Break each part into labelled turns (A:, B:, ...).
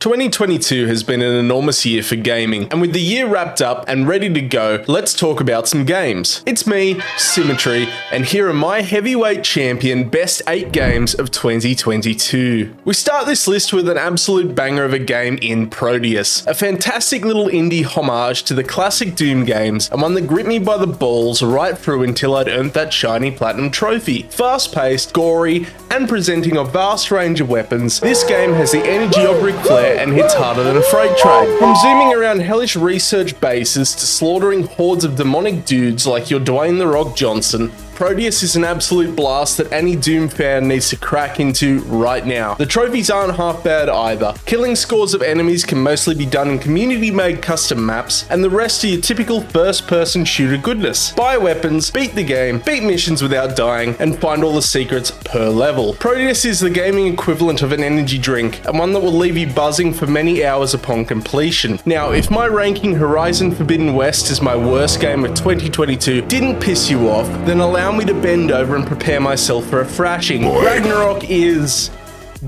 A: 2022 has been an enormous year for gaming, and with the year wrapped up and ready to go, let's talk about some games. It's me, Symmetry, and here are my heavyweight champion best 8 games of 2022. We start this list with an absolute banger of a game in Proteus, a fantastic little indie homage to the classic Doom games, and one that gripped me by the balls right through until I'd earned that shiny platinum trophy. Fast-paced, gory, and presenting a vast range of weapons, this game has the energy of Ric Flair and hits harder than a freight train. From zooming around hellish research bases to slaughtering hordes of demonic dudes like your Dwayne "The Rock" Johnson, Proteus is an absolute blast that any Doom fan needs to crack into right now. The trophies aren't half bad either. Killing scores of enemies can mostly be done in community-made custom maps, and the rest are your typical first-person shooter goodness. Buy weapons, beat the game, beat missions without dying, and find all the secrets per level. Proteus is the gaming equivalent of an energy drink, and one that will leave you buzzing for many hours upon completion. Now, if my ranking Horizon Forbidden West as my worst game of 2022 didn't piss you off, then allow me to bend over and prepare myself for a thrashing. Ragnarok is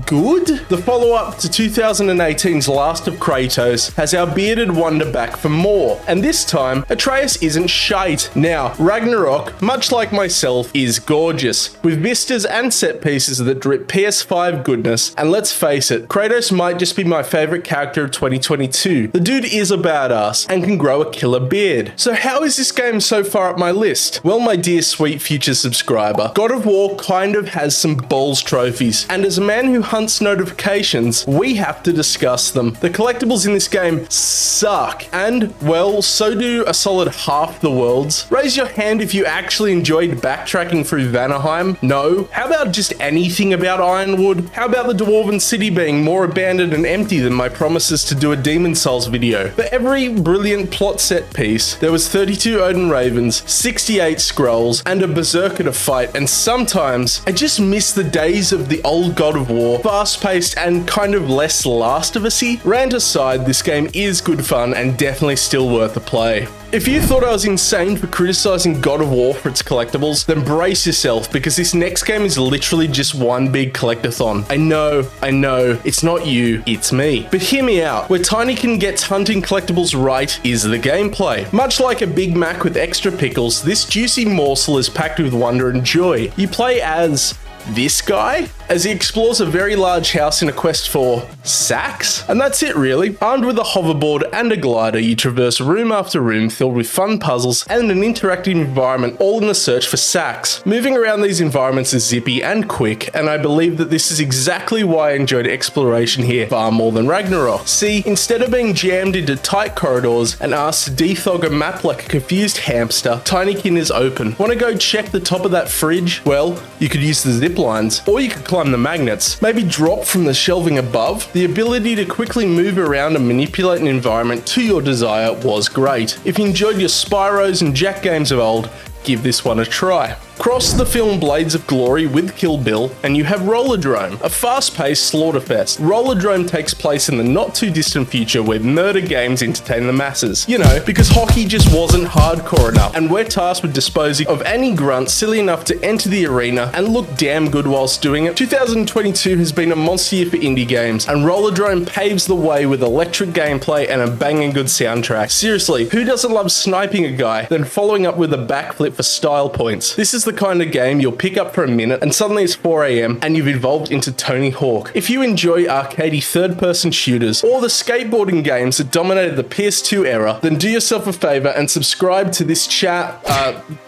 A: good? The follow-up to 2018's Last of Kratos has our bearded wonder back for more, and this time, Atreus isn't shite. Now, Ragnarok, much like myself, is gorgeous, with vistas and set pieces that drip PS5 goodness, and let's face it, Kratos might just be my favourite character of 2022. The dude is a badass, and can grow a killer beard. So how is this game so far up my list? Well, my dear sweet future subscriber, God of War kind of has some balls trophies, and as a man who hunts notifications, we have to discuss them. The collectibles in this game suck, and, well, so do a solid half the worlds. Raise your hand if you actually enjoyed backtracking through Vanaheim. No? How about just anything about Ironwood? How about the Dwarven City being more abandoned and empty than my promises to do a Demon Souls video? For every brilliant plot set piece, there was 32 Odin Ravens, 68 Scrolls, and a Berserker to fight, and sometimes I just miss the days of the old God of War, fast-paced and kind of less Last of Us-y. Rant aside, this game is good fun and definitely still worth a play. If you thought I was insane for criticizing God of War for its collectibles, then brace yourself, because this next game is literally just one big collectathon. I know, it's not you, it's me. But hear me out, where Tinykin gets hunting collectibles right is the gameplay. Much like a Big Mac with extra pickles, this juicy morsel is packed with wonder and joy. You play as this guy as he explores a very large house in a quest for sacks? And that's it really. Armed with a hoverboard and a glider, you traverse room after room filled with fun puzzles and an interactive environment, all in the search for sacks. Moving around these environments is zippy and quick, and I believe that this is exactly why I enjoyed exploration here far more than Ragnarok. See, instead of being jammed into tight corridors and asked to dethog a map like a confused hamster, Tinykin is open. Want to go check the top of that fridge? Well, you could use the zip lines, or you could climb the magnets, maybe drop from the shelving above. The ability to quickly move around and manipulate an environment to your desire was great. If you enjoyed your Spyros and Jack games of old, give this one a try. Cross the film Blades of Glory with Kill Bill, and you have Rollerdrome, a fast-paced slaughterfest. Rollerdrome takes place in the not-too-distant future where murder games entertain the masses. You know, because hockey just wasn't hardcore enough, and we're tasked with disposing of any grunt silly enough to enter the arena and look damn good whilst doing it. 2022 has been a monster year for indie games, and Rollerdrome paves the way with electric gameplay and a banging good soundtrack. Seriously, who doesn't love sniping a guy, then following up with a backflip for style points? This is the kind of game you'll pick up for a minute and suddenly it's 4 AM and you've evolved into Tony Hawk. If you enjoy arcadey third-person shooters or the skateboarding games that dominated the PS2 era, then do yourself a favor and subscribe to this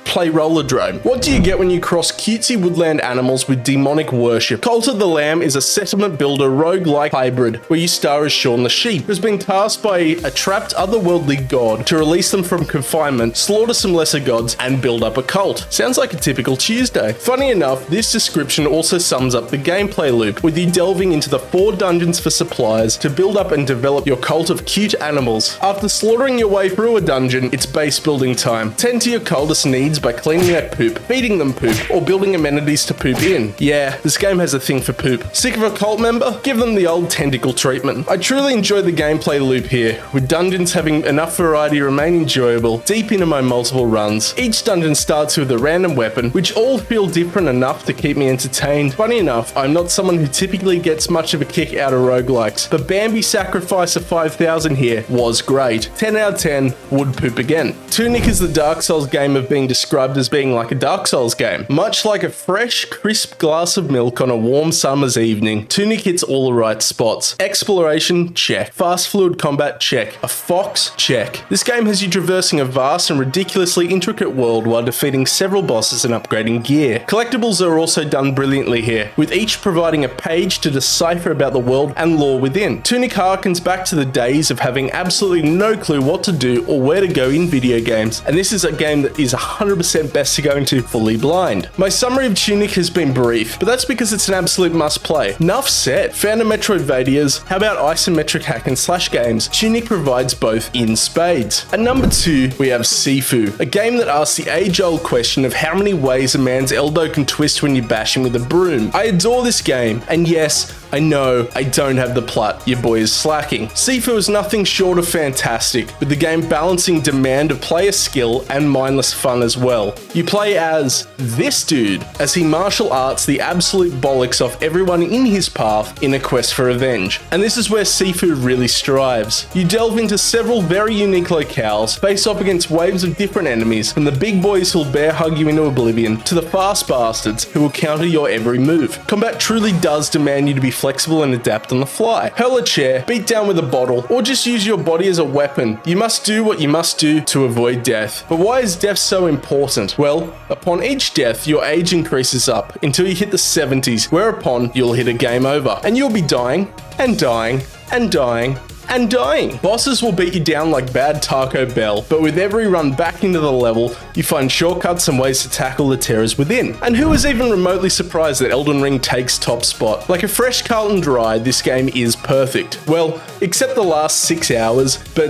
A: play Rollerdrome. What do you get when you cross cutesy woodland animals with demonic worship? Cult of the Lamb is a settlement builder roguelike hybrid where you star as Shaun the Sheep, who's been tasked by a trapped otherworldly god to release them from confinement, slaughter some lesser gods, and build up a cult. Sounds like a typical Tuesday. Funny enough, this description also sums up the gameplay loop, with you delving into the 4 dungeons for supplies to build up and develop your cult of cute animals. After slaughtering your way through a dungeon, it's base building time. Tend to your cultist needs by cleaning their poop, feeding them poop, or building amenities to poop in. Yeah, this game has a thing for poop. Sick of a cult member? Give them the old tentacle treatment. I truly enjoy the gameplay loop here, with dungeons having enough variety to remain enjoyable deep into my multiple runs. Each dungeon starts with a random weapon weapon, which all feel different enough to keep me entertained. Funny enough, I'm not someone who typically gets much of a kick out of roguelikes, but Bambi Sacrifice of 5000 here was great. 10 out of 10, would poop again. Tunic is the Dark Souls game of being described as being like a Dark Souls game. Much like a fresh, crisp glass of milk on a warm summer's evening, Tunic hits all the right spots. Exploration, check. Fast fluid combat, check. A fox, check. This game has you traversing a vast and ridiculously intricate world while defeating several bosses and upgrading gear. Collectibles are also done brilliantly here, with each providing a page to decipher about the world and lore within. Tunic harkens back to the days of having absolutely no clue what to do or where to go in video games, and this is a game that is 100% best to go into fully blind. My summary of Tunic has been brief, but that's because it's an absolute must play. Enough said. Found in Metroidvanias, how about isometric hack and slash games? Tunic provides both in spades. At number 2, we have Sifu, a game that asks the age-old question of how many ways a man's elbow can twist when you bash him with a broom. I adore this game, and yes, I know I don't have the plot, your boy is slacking. Sifu is nothing short of fantastic, with the game balancing demand of player skill and mindless fun as well. You play as this dude, as he martial arts the absolute bollocks off everyone in his path in a quest for revenge. And this is where Sifu really strives. You delve into several very unique locales, face off against waves of different enemies, from the big boys who'll bear hug you into oblivion, to the fast bastards who will counter your every move. Combat truly does demand you to be flexible and adapt on the fly. Hurl a chair, beat down with a bottle, or just use your body as a weapon. You must do what you must do to avoid death. But why is death so important? Well, upon each death, your age increases up until you hit the 70s, whereupon you'll hit a game over, and you'll be dying, and dying, and dying, and dying. Bosses will beat you down like bad Taco Bell, but with every run back into the level, you find shortcuts and ways to tackle the terrors within. And who is even remotely surprised that Elden Ring takes top spot? Like a fresh Carlton Dry, this game is perfect. Well, except the last 6 hours, but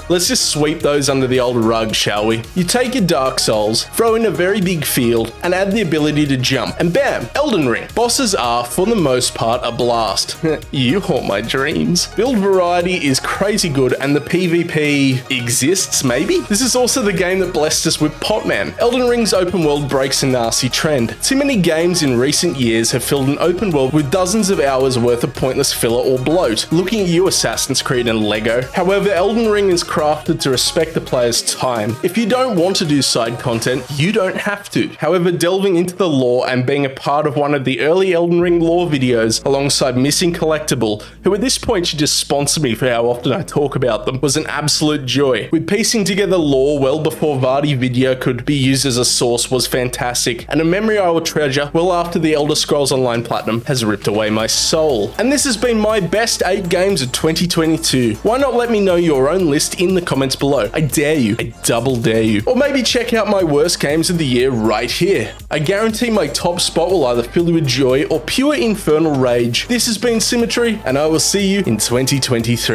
A: let's just sweep those under the old rug, shall we? You take your Dark Souls, throw in a very big field, and add the ability to jump, and bam, Elden Ring. Bosses are, for the most part, a blast. You haunt my dreams. Build variety is crazy good, and the PvP exists, maybe? This is also the game that blessed us with Potman. Elden Ring's open world breaks a nasty trend. Too many games in recent years have filled an open world with dozens of hours worth of pointless filler or bloat. Looking at you, Assassin's Creed and Lego. However, Elden Ring is crafted to respect the player's time. If you don't want to do side content, you don't have to. However, delving into the lore and being a part of one of the early Elden Ring lore videos alongside Missing Collectible, who at this point should just sponsor me for how often I talk about them, was an absolute joy. With piecing together lore well before Vardy Video could be used as a source was fantastic, and a memory I will treasure well after the Elder Scrolls Online Platinum has ripped away my soul. And this has been my best 8 games of 2022. Why not let me know your own list in the comments below? I dare you. I double dare you. Or maybe check out my worst games of the year right here. I guarantee my top spot will either fill you with joy or pure infernal rage. This has been Symmetry, and I will see you in 2023.